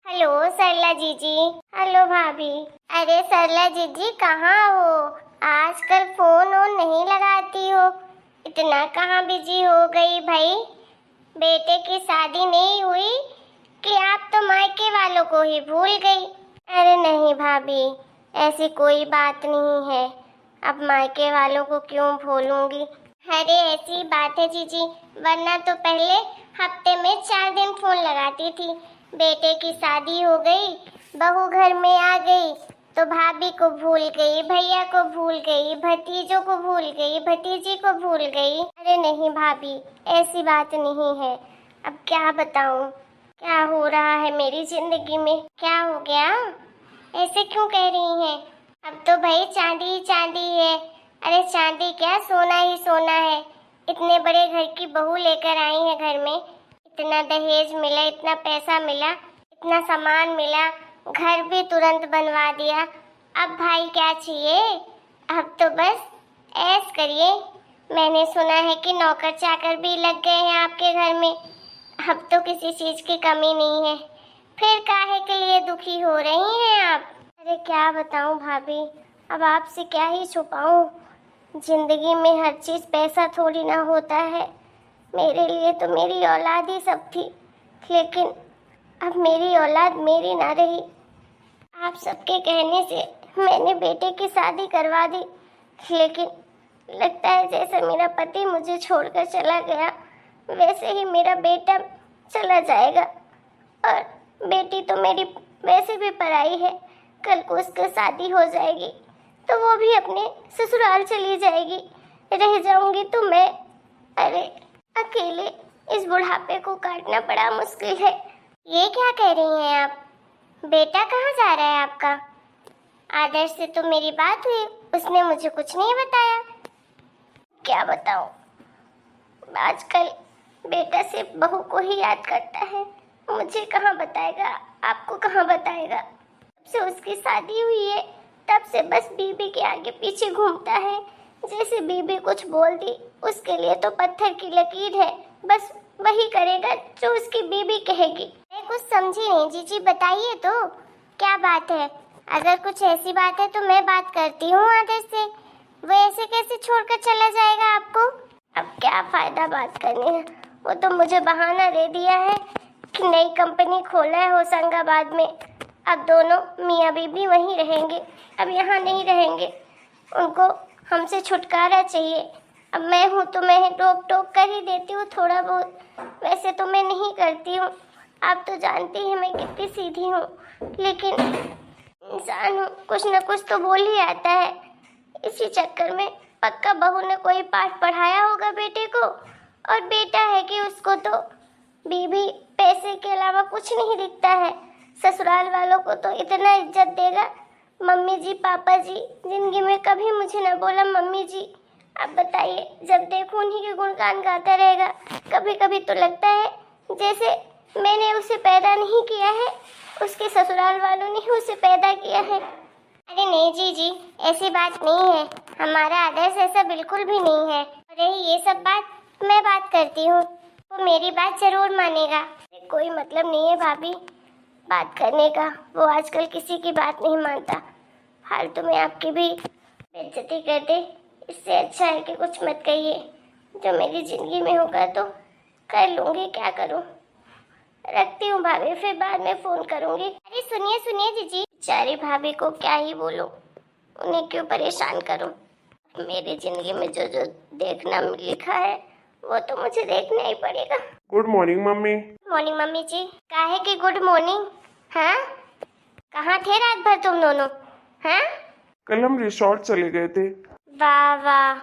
Hello सरला जीजी। Hello भाभी। अरे सरला जीजी कहाँ हो? आजकल फोन वोन नहीं लगाती हो, इतना कहाँ बिजी हो गई भाई? बेटे की शादी नहीं हुई कि आप तो मायके वालों को ही भूल गई? अरे नहीं भाभी, ऐसी कोई बात नहीं है। अब मायके वालों को क्यों भूलूंगी? अरे ऐसी बात है जीजी, वरना तो पहले हफ्ते में 4 दिन फोन लगाती थी। बेटे की शादी हो गई, बहू घर में आ गई तो भाभी को भूल गई, भैया को भूल गई, भतीजों को भूल गई, भतीजी को भूल गई। अरे नहीं भाभी, ऐसी बात नहीं है। अब क्या बताऊं क्या हो रहा है मेरी जिंदगी में? क्या हो गया? ऐसे क्यों कह रही हैं? अब तो भाई चांदी ही चांदी है। अरे चांदी क्या, सोना ही सोना है। इतने बड़े घर की बहू लेकर आई है घर में, इतना दहेज मिला, इतना पैसा मिला, इतना सामान मिला, घर भी तुरंत बनवा दिया। अब भाई क्या चाहिए? अब तो बस ऐश करिए। मैंने सुना है कि नौकर चाकर भी लग गए हैं आपके घर में। अब तो किसी चीज की कमी नहीं है। फिर काहे के लिए दुखी हो रही हैं आप? अरे क्या बताऊं भाभी, अब आपसे क्या ही छुपाऊं। जिंदगी में हर चीज पैसा थोड़ी ना होता है। मेरे लिए तो मेरी औलाद ही सब थी, लेकिन अब मेरी औलाद मेरी ना रही। आप सबके कहने से मैंने बेटे की शादी करवा दी, लेकिन लगता है जैसे मेरा पति मुझे छोड़कर चला गया, वैसे ही मेरा बेटा चला जाएगा। और बेटी तो मेरी वैसे भी पराई है। कल को उसकी शादी हो जाएगी तो वो भी अपने ससुराल चली जाएगी, रह जाऊंगी तो मैं। अरे अकेले इस बुढ़ापे को काटना बड़ा मुश्किल है। ये क्या कह रही हैं आप? बेटा कहाँ जा रहा है आपका? आदर्श से तो मेरी बात हुई, उसने मुझे कुछ नहीं बताया। क्या बताऊं, आजकल बेटा सिर्फ बहू को ही याद करता है। मुझे कहाँ बताएगा, आपको कहाँ बताएगा? जब से उसकी शादी हुई है तब से बस बीबी के आगे पीछे घूमता है। जैसे बीबी कुछ बोल दी, उसके लिए तो पत्थर की लकीर है, बस वही करेगा जो उसकी बीबी कहेगी। मैं कुछ समझी नहीं जीजी, बताइए तो क्या बात है? अगर कुछ ऐसी बात है तो मैं बात करती हूँ आदर्श से। वो ऐसे कैसे छोड़कर चला जाएगा आपको? अब क्या फायदा बात करने का, वो तो मुझे बहाना दे दिया है कि नई कंपनी खोला है होशंगाबाद में। अब दोनों मियाँ बीबी वहीं रहेंगे, अब यहाँ नहीं रहेंगे। उनको हमसे छुटकारा चाहिए। अब मैं हूँ तो मैं रोक टोक कर ही देती हूँ थोड़ा बहुत, वैसे तो मैं नहीं करती हूँ। आप तो जानती हैं मैं कितनी सीधी हूँ, लेकिन इंसान हूँ, कुछ न कुछ तो बोल ही आता है। इसी चक्कर में पक्का बहू ने कोई पाठ पढ़ाया होगा बेटे को, और बेटा है कि उसको तो बीबी पैसे के अलावा कुछ नहीं दिखता है। ससुराल वालों को तो इतना इज्जत देगा। मम्मी जी पापा जी, जिंदगी में कभी मुझे न बोला मम्मी जी। अब बताइए, जब देखो उन्हीं के गुणगान गाता रहेगा। कभी कभी तो लगता है जैसे मैंने उसे पैदा नहीं किया है, उसके ससुराल वालों ने ही उसे पैदा किया है। अरे नहीं जीजी, ऐसी बात नहीं है। हमारा आदर्श ऐसा बिल्कुल भी नहीं है। अरे ये सब बात मैं बात करती हूँ, वो मेरी बात जरूर मानेगा। कोई मतलब नहीं है भाभी बात करने का, वो आजकल किसी की बात नहीं मानता। फालतू में आपकी भी बेइज्जती कर दे, इससे अच्छा है कि कुछ मत कहिए। जो मेरी जिंदगी में होगा तो कर लूँगी, क्या करूँ। रखती हूँ भाभी, फिर बाद में फोन करूँगी। अरे सुनिए सुनिए जीजी, बेचारी भाभी को क्या ही बोलूँ, उन्हें क्यों परेशान करूँ। मेरी जिंदगी में जो जो देखना लिखा है वो तो मुझे देखना ही पड़ेगा। Good morning mummy. Morning mummy ji. काहे की गुड मॉर्निंग? हाँ, कहाँ थे रात भर तुम दोनों? हाँ, कल हम रिसोर्ट चले गए थे। वाह वाह,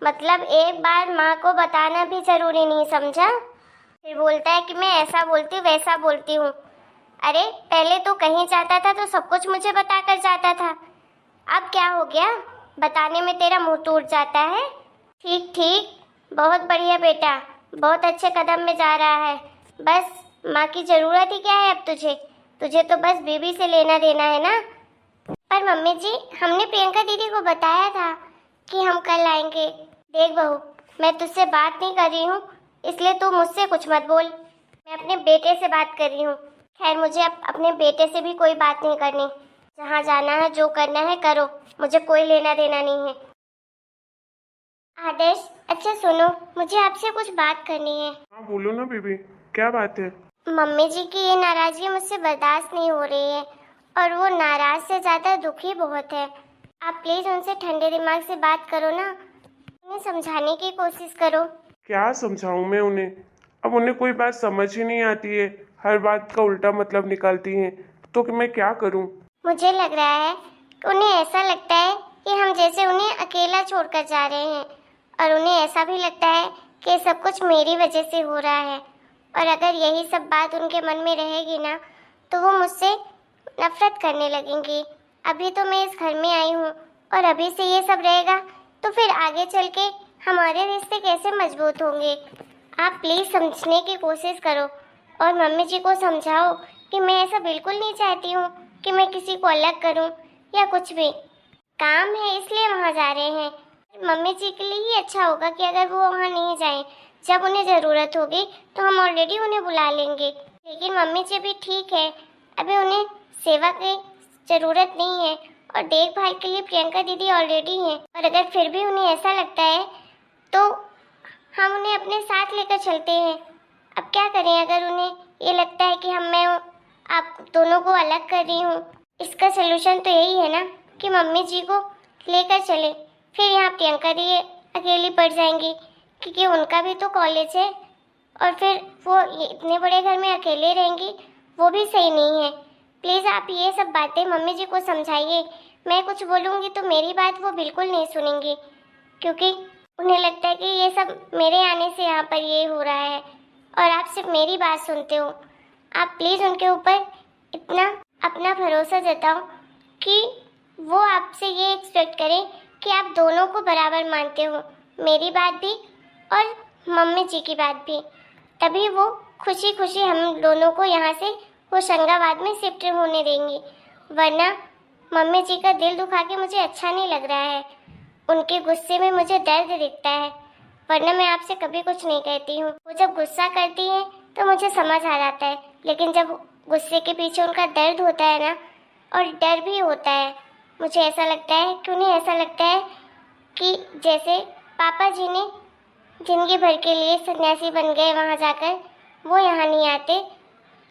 मतलब एक बार माँ को बताना भी जरूरी नहीं समझा? फिर बोलता है कि मैं ऐसा बोलती हूँ वैसा बोलती हूँ। अरे पहले तो कहीं जाता था तो सब कुछ मुझे बता कर जाता था, अब क्या हो गया? बताने में तेरा मुंह टूट जाता है। ठीक ठीक, बहुत बढ़िया बेटा, बहुत अच्छे कदम में जा रहा है। बस माँ की जरूरत ही क्या है अब तुझे? तुझे तो बस बीबी से लेना देना है ना। पर मम्मी जी, हमने प्रियंका दीदी को बताया था कि हम कल आएंगे। देख बहू, मैं तुझसे बात नहीं कर रही हूँ, इसलिए तू मुझसे कुछ मत बोल। मैं अपने बेटे से बात कर रही हूँ। खैर मुझे अब अपने बेटे से भी कोई बात नहीं करनी। जहाँ जाना है जो करना है करो, मुझे कोई लेना देना नहीं है। आदर्श अच्छा सुनो, मुझे आपसे कुछ बात करनी है। हाँ बोलो ना बेबी, क्या बात है? मम्मी जी की ये नाराजगी मुझसे बर्दाश्त नहीं हो रही है और वो नाराज से ज़्यादा दुखी बहुत है। आप प्लीज़ उनसे ठंडे दिमाग से बात करो ना, उन्हें समझाने की कोशिश करो। क्या समझाऊं मैं उन्हें? अब उन्हें कोई बात समझ ही नहीं आती है, हर बात का उल्टा मतलब निकालती हैं। तो कि मैं क्या करूं? मुझे लग रहा है कि उन्हें ऐसा लगता है कि हम जैसे उन्हें अकेला छोड़कर जा रहे हैं, और उन्हें ऐसा भी लगता है कि सब कुछ मेरी वजह से हो रहा है। और अगर यही सब बात उनके मन में रहेगी ना, तो वो मुझसे नफरत करने लगेंगी। अभी तो मैं इस घर में आई हूँ और अभी से ये सब रहेगा तो फिर आगे चल के हमारे रिश्ते कैसे मजबूत होंगे। आप प्लीज़ समझने की कोशिश करो और मम्मी जी को समझाओ कि मैं ऐसा बिल्कुल नहीं चाहती हूँ कि मैं किसी को अलग करूँ या कुछ भी। काम है इसलिए वहाँ जा रहे हैं। मम्मी जी के लिए ही अच्छा होगा कि अगर वो वहाँ नहीं जाएं। जब उन्हें ज़रूरत होगी तो हम ऑलरेडी उन्हें बुला लेंगे। लेकिन मम्मी जी भी ठीक है, अभी उन्हें सेवा की ज़रूरत नहीं है और देखभाल के लिए प्रियंका दीदी ऑलरेडी हैं। और अगर फिर भी उन्हें ऐसा लगता है तो हम उन्हें अपने साथ लेकर चलते हैं। अब क्या करें अगर उन्हें ये लगता है कि मैं आप दोनों को अलग कर रही हूँ। इसका सलूशन तो यही है ना कि मम्मी जी को लेकर चले, फिर यहाँ प्रियंका दी अकेली पड़ जाएंगी क्योंकि उनका भी तो कॉलेज है और फिर वो इतने बड़े घर में अकेले रहेंगी, वो भी सही नहीं है। प्लीज़ आप ये सब बातें मम्मी जी को समझाइए। मैं कुछ बोलूँगी तो मेरी बात वो बिल्कुल नहीं सुनेंगी क्योंकि उन्हें लगता है कि ये सब मेरे आने से यहाँ पर ये हो रहा है और आप सिर्फ मेरी बात सुनते हो। आप प्लीज़ उनके ऊपर इतना अपना भरोसा जताओ कि वो आपसे ये एक्सपेक्ट करें कि आप दोनों को बराबर मानते हो, मेरी बात भी और मम्मी जी की बात भी। तभी वो खुशी खुशी हम दोनों को यहाँ से होशंगाबाद में शिफ्ट होने देंगी, वरना मम्मी जी का दिल दुखा के मुझे अच्छा नहीं लग रहा है। उनके गुस्से में मुझे दर्द दिखता है, वरना मैं आपसे कभी कुछ नहीं कहती हूँ। वो जब गुस्सा करती हैं तो मुझे समझ आ जाता है, लेकिन जब गुस्से के पीछे उनका दर्द होता है ना, और डर भी होता है, मुझे ऐसा लगता है कि उन्हें ऐसा लगता है कि जैसे पापा जी ने जिंदगी भर के लिए सन्यासी बन गए वहाँ जाकर, वो यहाँ नहीं आते,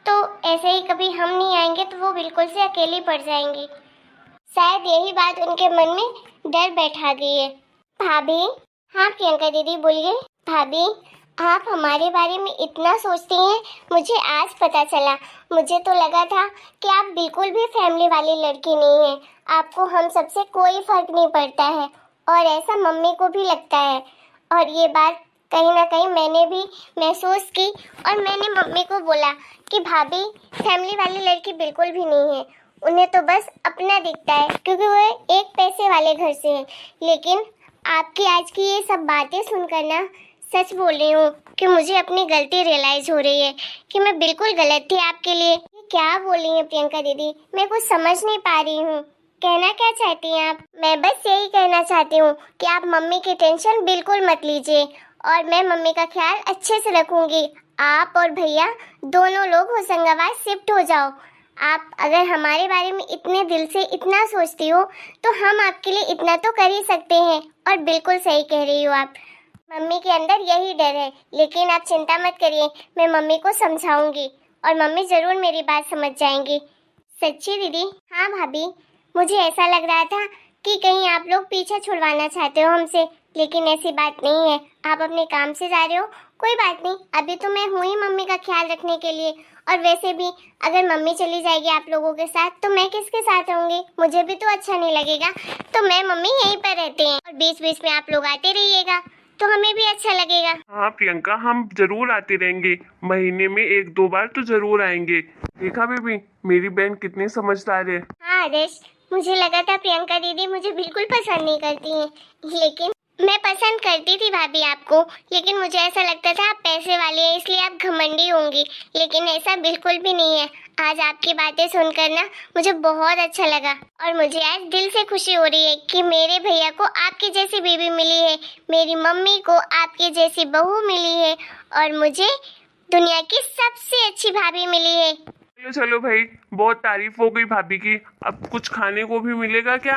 तो ऐसे ही कभी हम नहीं आएंगे तो वो बिल्कुल से अकेली पड़ जाएंगी। शायद यही बात उनके मन में डर बैठा गई है। भाभी, हाँ प्रियंका दीदी बोलिए। भाभी, आप हमारे बारे में इतना सोचती हैं, मुझे आज पता चला। मुझे तो लगा था कि आप बिल्कुल भी फैमिली वाली लड़की नहीं हैं, आपको हम सबसे कोई फर्क नहीं पड़ता है, और ऐसा मम्मी को भी लगता है। और ये बात कहीं ना कहीं मैंने भी महसूस की और मैंने मम्मी को बोला कि भाभी फैमिली वाली लड़की बिल्कुल भी नहीं है, उन्हें तो बस अपना दिखता है क्योंकि वो एक पैसे वाले घर से हैं। लेकिन आपकी आज की ये सब बातें सुनकर ना, सच बोल रही हूँ कि मुझे अपनी गलती रियलाइज हो रही है कि मैं बिल्कुल गलत थी आपके लिए। ये क्या बोल रही हैं प्रियंका दीदी, मैं कुछ समझ नहीं पा रही हूँ। कहना क्या चाहती हैं आप? मैं बस यही कहना चाहती हूँ कि आप मम्मी की टेंशन बिल्कुल मत लीजिए और मैं मम्मी का ख्याल अच्छे से रखूँगी। आप और भैया दोनों लोग होशंगाबाद शिफ्ट हो जाओ। आप अगर हमारे बारे में इतने दिल से इतना सोचती हो तो हम आपके लिए इतना तो कर ही सकते हैं। और बिल्कुल सही कह रही हो आप, मम्मी के अंदर यही डर है। लेकिन आप चिंता मत करिए, मैं मम्मी को समझाऊंगी और मम्मी ज़रूर मेरी बात समझ जाएंगी। सच्ची दीदी? हाँ भाभी, मुझे ऐसा लग रहा था कि कहीं आप लोग पीछा छुड़वाना चाहते हो हमसे, लेकिन ऐसी बात नहीं है। आप अपने काम से जा रहे हो, कोई बात नहीं। अभी तो मैं हूँ ही मम्मी का ख्याल रखने के लिए, और वैसे भी अगर मम्मी चली जाएगी आप लोगों के साथ तो मैं किसके साथ रहूँगी? मुझे भी तो अच्छा नहीं लगेगा। तो मैं मम्मी यहीं पर रहते हैं और बीच बीच में आप लोग आते रहिएगा तो हमें भी अच्छा लगेगा। हाँ प्रियंका, हम जरूर आते रहेंगे, महीने में 1-2 बार तो जरूर आएंगे। देखा बेबी, मेरी बहन कितनी समझदार है। हाँ आदेश, मुझे लगा था प्रियंका दीदी मुझे बिल्कुल पसंद नहीं करती हैं, लेकिन मैं पसंद करती थी भाभी आपको, लेकिन मुझे ऐसा लगता था आप पैसे वाले हैं इसलिए आप घमंडी होंगी, लेकिन ऐसा बिल्कुल भी नहीं है। आज आपकी बातें सुनकर ना मुझे बहुत अच्छा लगा और मुझे आज दिल से खुशी हो रही है कि मेरे भैया को आपकी जैसी बीवी मिली है, मेरी मम्मी को आपकी जैसी बहू मिली है और मुझे दुनिया की सबसे अच्छी भाभी मिली है। चलो चलो भाई, बहुत तारीफ हो गई भाभी की। अब कुछ खाने को भी मिलेगा क्या?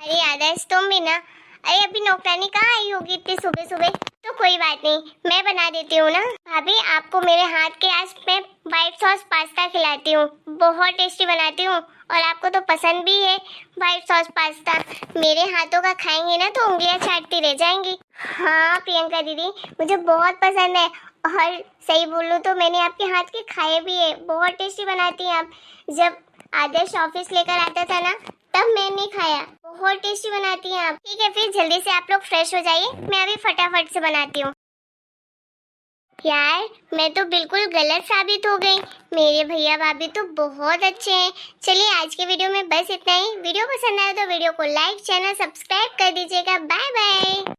अरे आदर्श तुम भी ना, अरे अभी नौकरानी कहाँ आई होगी इतनी सुबह सुबह। तो कोई बात नहीं, मैं बना देती हूँ ना। भाभी आपको मेरे हाथ के आज मैं व्हाइट सॉस पास्ता खिलाती हूँ, बहुत टेस्टी बनाती हूँ और आपको तो पसंद भी है व्हाइट सॉस पास्ता। मेरे हाथों का खाएंगे ना तो उंगलियां चाटती रह जाएंगी। हाँ प्रियंका दीदी, मुझे बहुत पसंद है और सही बोलूँ तो मैंने आपके हाथ के खाए भी है, बहुत टेस्टी बनाती हैं आप। जब आदर्श ऑफिस लेकर आता था ना तब मैंने खाया, बहुत टेस्टी बनाती हैं आप। ठीक है फिर जल्दी से आप लोग फ्रेश हो जाइए, मैं अभी फटाफट से बनाती हूँ। यार मैं तो बिल्कुल गलत साबित हो गई, मेरे भैया भाभी तो बहुत अच्छे हैं। चलिए आज के वीडियो में बस इतना ही। वीडियो पसंद आया तो वीडियो को लाइक, चैनल सब्सक्राइब कर दीजिएगा। Bye bye.